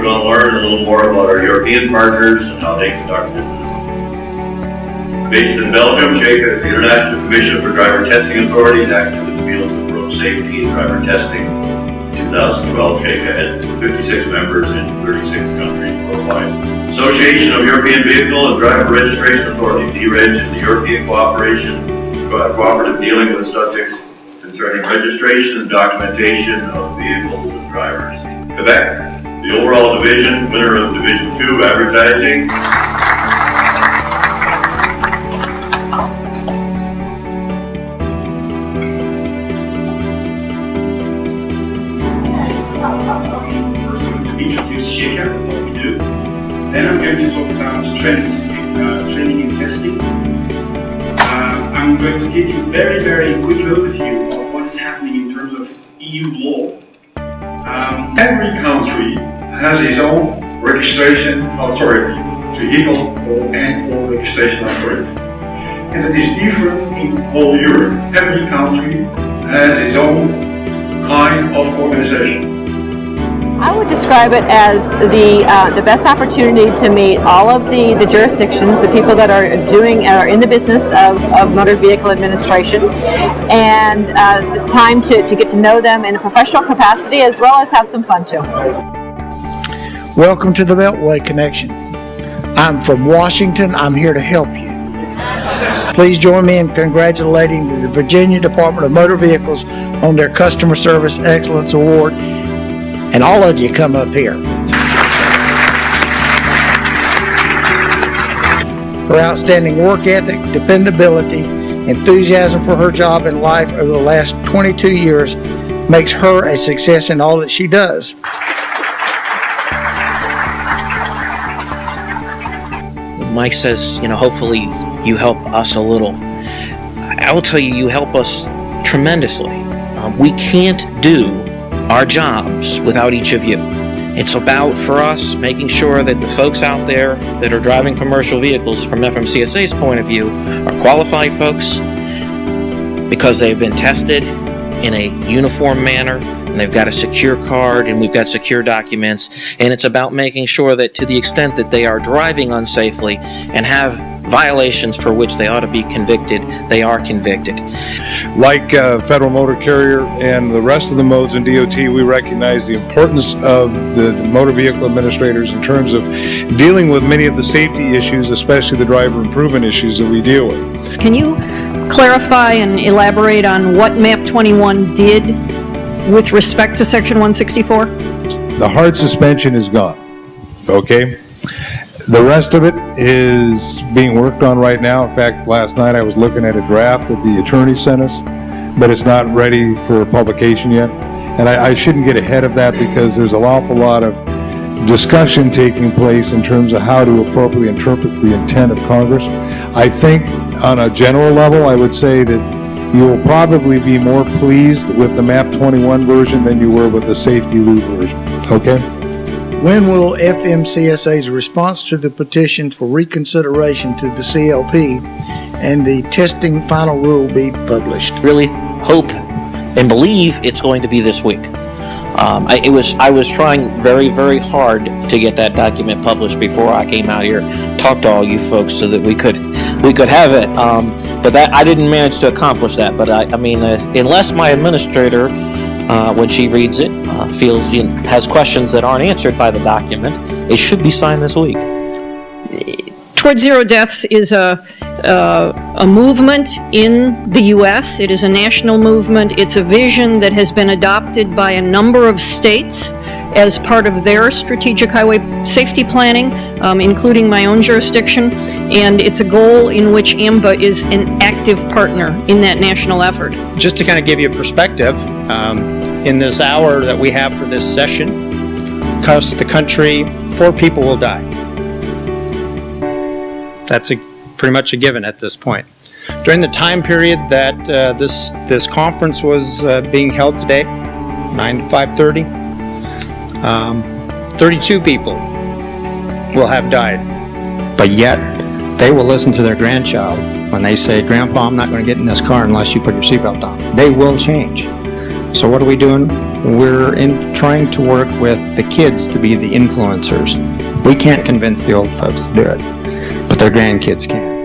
going to learn a little more about our European partners and how they conduct business. Based in Belgium, SHACA is the International Commission for Driver Testing Authorities, active in the fields of road safety and driver testing. In 2012, SHACA had 56 members in 36 countries worldwide. Association of European Vehicle and Driver Registration Authorities, EREG, is the European cooperative dealing with subjects concerning registration and documentation of vehicles and drivers. Quebec, the overall division, winner of Division 2 advertising. First, I'm going to introduce SHACA, what we do. Then I'm going to talk about trends in training and testing. I'm going to give you a very, very quick overview of what is happening in terms of EU law. Every country has its own registration authority, vehicle and/or registration authority. And it is different in whole Europe. Every country has its own kind of organization. I would describe it as the best opportunity to meet all of the jurisdictions, the people that are in the business of motor vehicle administration, and the time to get to know them in a professional capacity as well as have some fun too. Welcome to the Beltway Connection. I'm from Washington. I'm here to help you. Please join me in congratulating the Virginia Department of Motor Vehicles on their Customer Service Excellence Award. And all of you come up here. Her outstanding work ethic, dependability, enthusiasm for her job and life over the last 22 years makes her a success in all that she does. Mike says, hopefully you help us a little. I will tell you, you help us tremendously. We can't do our jobs without each of you. It's about, for us, making sure that the folks out there that are driving commercial vehicles from FMCSA's point of view are qualified folks because they've been tested in a uniform manner and they've got a secure card and we've got secure documents, and it's about making sure that to the extent that they are driving unsafely and have violations for which they ought to be convicted, they are convicted. Like Federal Motor Carrier and the rest of the modes in DOT, we recognize the importance of the motor vehicle administrators in terms of dealing with many of the safety issues, especially the driver improvement issues that we deal with. Can you clarify and elaborate on what MAP 21 did with respect to Section 164? The hard suspension is gone, okay? The rest of it is being worked on right now. In fact, last night I was looking at a draft that the attorney sent us, but it's not ready for publication yet. And I shouldn't get ahead of that because there's an awful lot of discussion taking place in terms of how to appropriately interpret the intent of Congress. I think on a general level, I would say that you will probably be more pleased with the MAP 21 version than you were with the Safety Loop version, okay? When will FMCSA's response to the petition for reconsideration to the CLP and the testing final rule be published? Really hope and believe it's going to be this week. I was trying very, very hard to get that document published before I came out here, talk to all you folks so that we could have it. But that I didn't manage to accomplish that. But I mean, unless my administrator, when she reads it, feels has questions that aren't answered by the document, it should be signed this week. Towards Zero Deaths is a movement in the U.S. It is a national movement. It's a vision that has been adopted by a number of states as part of their strategic highway safety planning, including my own jurisdiction, and it's a goal in which AAMVA is an active partner in that national effort. Just to kind of give you a perspective, in this hour that we have for this session, across the country, 4 people will die. That's pretty much a given at this point. During the time period that this conference was being held today, 9 to 5:30, 32 people will have died. But yet, they will listen to their grandchild when they say, "Grandpa, I'm not going to get in this car unless you put your seatbelt on." They will change. So what are we doing? we're trying to work with the kids to be the influencers. We can't convince the old folks to do it, but their grandkids can.